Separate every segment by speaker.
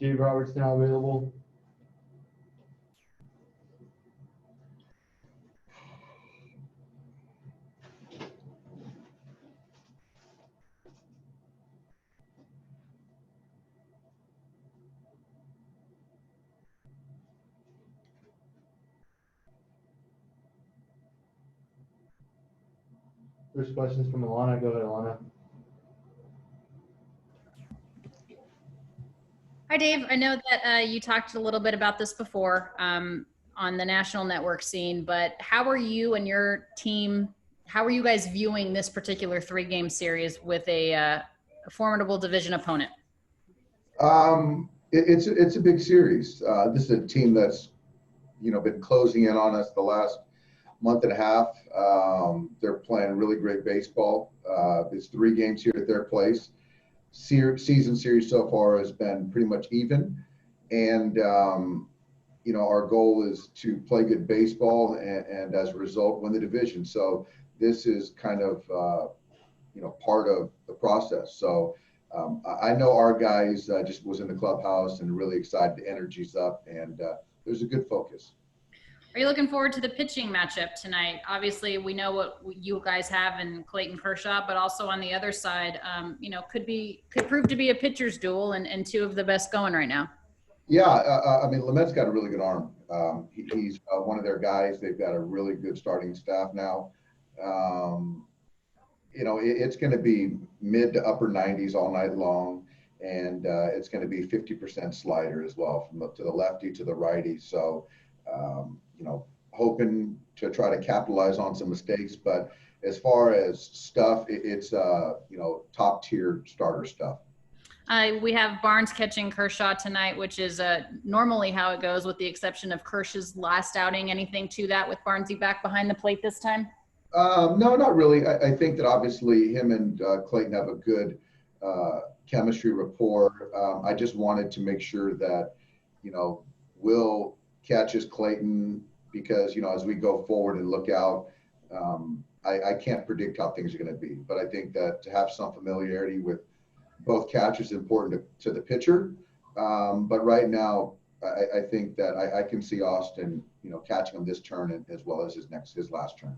Speaker 1: Dave Roberts now available. There's questions from Alanna. Go ahead, Alanna.
Speaker 2: Hi, Dave. I know that you talked a little bit about this before on the national network scene, but how are you and your team, how are you guys viewing this particular 3-game series with a formidable division opponent?
Speaker 3: It's a big series. This is a team that's, been closing in on us the last month and a half. They're playing really great baseball. It's 3 games here at their place. Season series so far has been pretty much even. And, our goal is to play good baseball and as a result, win the division. So this is kind of, part of the process. So I know our guys just was in the clubhouse and really excited. The energy's up and there's a good focus.
Speaker 2: Are you looking forward to the pitching matchup tonight? Obviously, we know what you guys have in Clayton Kershaw, but also on the other side, could prove to be a pitcher's duel and 2 of the best going right now.
Speaker 3: Yeah, Lamette's got a really good arm. He's one of their guys. They've got a really good starting staff now. It's going to be mid to upper 90s all night long, and it's going to be 50% slider as well, to the lefty to the righty. So, hoping to try to capitalize on some mistakes. But as far as stuff, it's top tier starter stuff.
Speaker 2: We have Barnes catching Kershaw tonight, which is normally how it goes, with the exception of Kershaw's last outing. Anything to that with Barnesy back behind the plate this time?
Speaker 3: No, not really. I think that obviously him and Clayton have a good chemistry rapport. I just wanted to make sure that, Will catches Clayton because, as we go forward and look out, I can't predict how things are going to be. But I think that to have some familiarity with both catchers is important to the pitcher. But right now, I think that I can see Austin, catching him this turn as well as his last turn.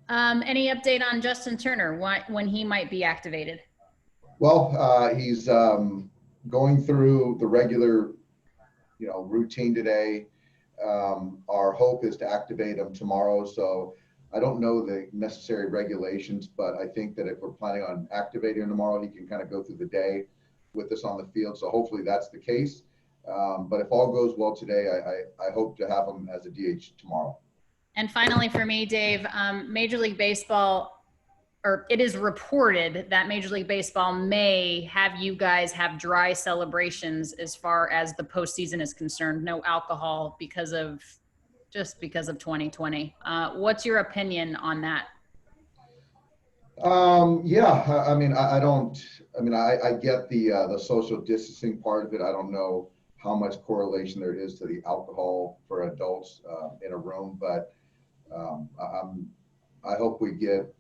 Speaker 2: Any update on Justin Turner, when he might be activated?
Speaker 3: Well, he's going through the regular, routine today. Our hope is to activate him tomorrow. So I don't know the necessary regulations, but I think that if we're planning on activating him tomorrow, he can kind of go through the day with us on the field. So hopefully that's the case. But if all goes well today, I hope to have him as a DH tomorrow.
Speaker 2: And finally for me, Dave, Major League Baseball, or it is reported that Major League Baseball may have you guys have dry celebrations as far as the postseason is concerned. No alcohol because of 2020. What's your opinion on that?
Speaker 3: Yeah, I get the social distancing part of it. I don't know how much correlation there is to the alcohol for adults in a room, but I hope we get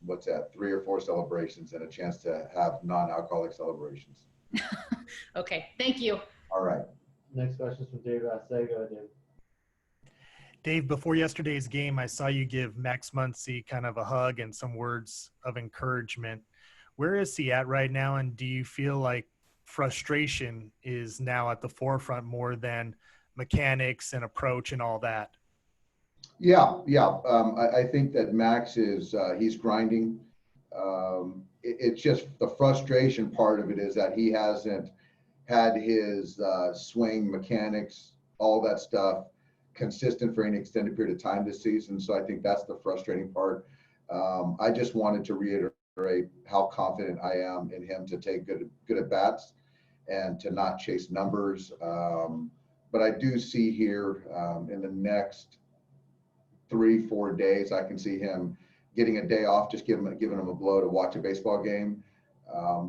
Speaker 3: 3 or 4 celebrations and a chance to have non-alcoholic celebrations.
Speaker 2: Okay, thank you.
Speaker 3: All right.
Speaker 1: Next question is from Dave Vassegh. Go ahead, Dave.
Speaker 4: Dave, before yesterday's game, I saw you give Max Muncy kind of a hug and some words of encouragement. Where is he at right now, and do you feel like frustration is now at the forefront more than mechanics and approach and all that?
Speaker 3: Yeah. I think that Max is he's grinding. It's just the frustration part of it is that he hasn't had his swing mechanics, all that stuff, consistent for any extended period of time this season. So I think that's the frustrating part. I just wanted to reiterate how confident I am in him to take good at bats and to not chase numbers. But I do see here in the next 3-4 days, I can see him getting a day off, just giving him a blow to watch a baseball game.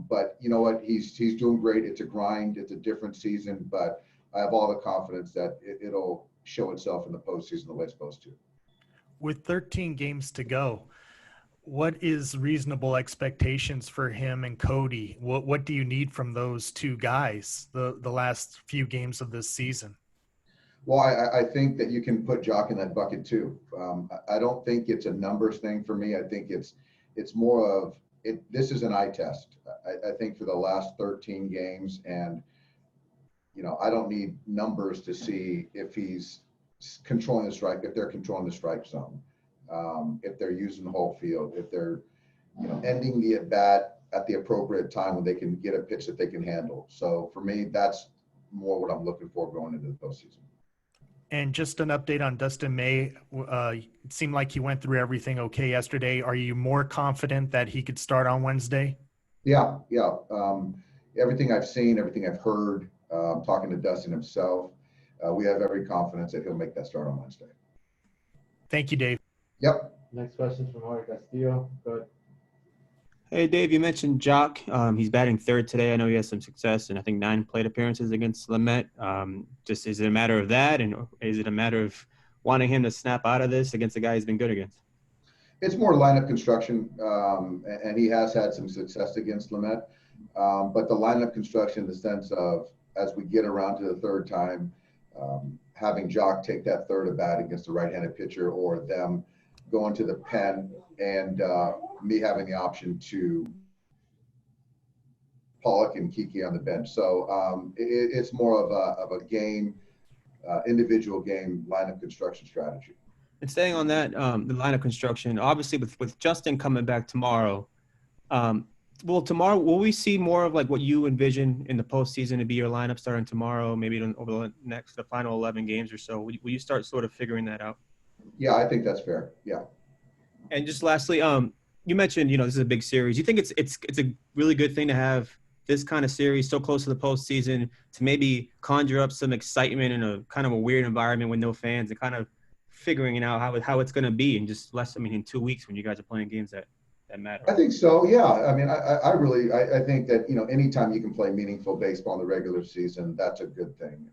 Speaker 3: But you know what? He's doing great. It's a grind. It's a different season, but I have all the confidence that it'll show itself in the postseason the way it's supposed to.
Speaker 4: With 13 games to go, What is reasonable expectations for him and Cody? What do you need from those two guys the last few games of this season?
Speaker 3: Well, I think that you can put Jock in that bucket too. I don't think it's a numbers thing for me. I think it's more of it. This is an eye test. I think for the last 13 games, and I don't need numbers to see if he's controlling the strike, if they're controlling the strike zone, if they're using the whole field, if they're ending the at bat at the appropriate time when they can get a pitch that they can handle. So for me, that's more what I'm looking for going into the postseason.
Speaker 4: And just an update on Dustin May. It seemed like he went through everything okay yesterday. Are you more confident that he could start on Wednesday?
Speaker 3: Yeah. Everything I've seen, everything I've heard, talking to Dustin himself, we have every confidence that he'll make that start on Wednesday.
Speaker 4: Thank you, Dave.
Speaker 3: Yep.
Speaker 1: Next question from Mario Castillo. Go ahead.
Speaker 5: Hey, Dave, you mentioned Jock. He's batting third today. I know he has some success and I think 9 plate appearances against Lamet. Just is it a matter of that, and is it a matter of wanting him to snap out of this against a guy he's been good against?
Speaker 3: It's more lineup construction, and he has had some success against Lamet. But the lineup construction in the sense of as we get around to the third time, having Jock take that third at bat against the right-handed pitcher, or them going to the pen and me having the option to Pollock and Kiki on the bench. So it's more of a game, individual game lineup construction strategy.
Speaker 5: And staying on that, the lineup construction, obviously with Justin coming back tomorrow, will we see more of like what you envision in the postseason to be your lineup starting tomorrow, maybe over the final 11 games or so? Will you start sort of figuring that out?
Speaker 3: Yeah, I think that's fair. Yeah.
Speaker 5: And just lastly, you mentioned, this is a big series. You think it's a really good thing to have this kind of series so close to the postseason to maybe conjure up some excitement in a kind of a weird environment with no fans, and kind of figuring out how it's going to be in just in 2 weeks when you guys are playing games that matter?
Speaker 3: I think so. Yeah. I mean, I think that, anytime you can play meaningful baseball in the regular season, that's a good thing.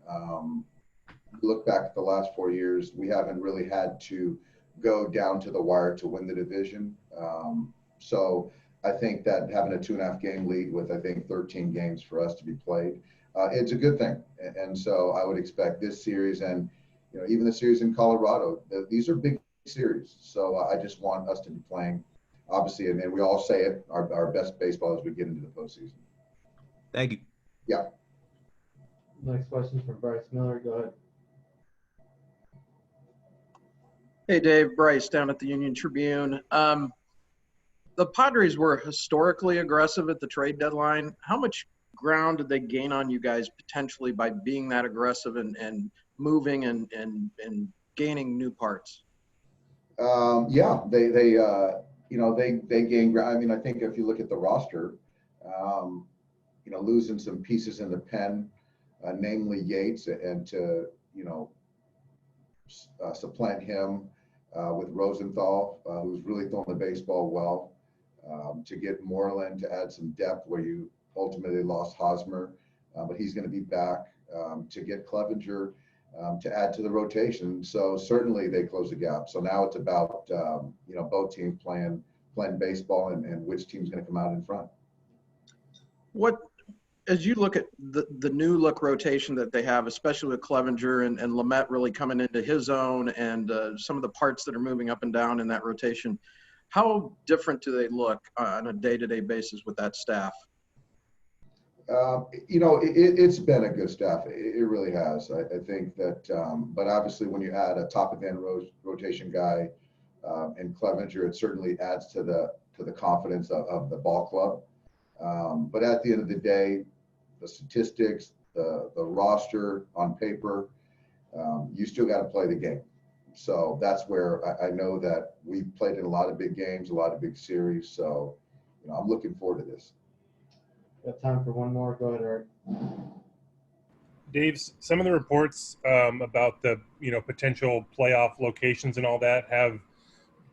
Speaker 3: Look back at the last 4 years, we haven't really had to go down to the wire to win the division. So I think that having a 2.5 game lead with, 13 games for us to be played, it's a good thing. And so I would expect this series and, even the series in Colorado, these are big series. So I just want us to be playing, obviously, and we all say it, our best baseball as we get into the postseason.
Speaker 5: Thank you.
Speaker 3: Yeah.
Speaker 1: Next question from Bryce Miller. Go ahead.
Speaker 6: Hey, Dave. Bryce down at the Union Tribune. The Padres were historically aggressive at the trade deadline. How much ground did they gain on you guys potentially by being that aggressive and moving and gaining new parts?
Speaker 3: Yeah, they gain ground. I mean, I think if you look at the roster, losing some pieces in the pen, namely Yates, and to, supplant him with Rosenthal, who's really throwing the baseball well, to get Moreland to add some depth where you ultimately lost Hosmer, but he's going to be back, to get Clevenger to add to the rotation. So certainly they close the gap. So now it's about, both teams playing baseball and which team's going to come out in front.
Speaker 6: As you look at the new look rotation that they have, especially with Clevenger and Lamet really coming into his own, and some of the parts that are moving up and down in that rotation, how different do they look on a day-to-day basis with that staff?
Speaker 3: It's been a good staff. It really has. I think that, but obviously when you add a top of the end rotation guy and Clevenger, it certainly adds to the confidence of the ball club. But at the end of the day, the statistics, the roster on paper, you still got to play the game. So that's where I know that we played in a lot of big games, a lot of big series. So, I'm looking forward to this.
Speaker 1: Got time for one more. Go ahead, Eric.
Speaker 7: Dave, some of the reports about the potential playoff locations and all that have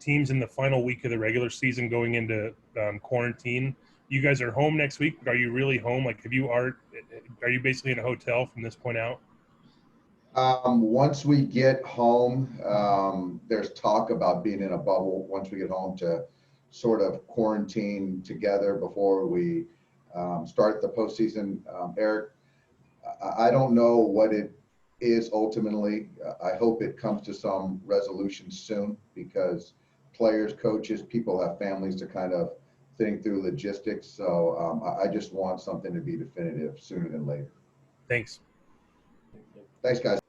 Speaker 7: teams in the final week of the regular season going into quarantine. You guys are home next week. Are you really home? Like, are you basically in a hotel from this point out?
Speaker 3: Once we get home, there's talk about being in a bubble once we get home to sort of quarantine together before we start the postseason. Eric, I don't know what it is ultimately. I hope it comes to some resolution soon, because players, coaches, people have families to kind of think through logistics. So I just want something to be definitive sooner than later.
Speaker 7: Thanks.
Speaker 3: Thanks, guys.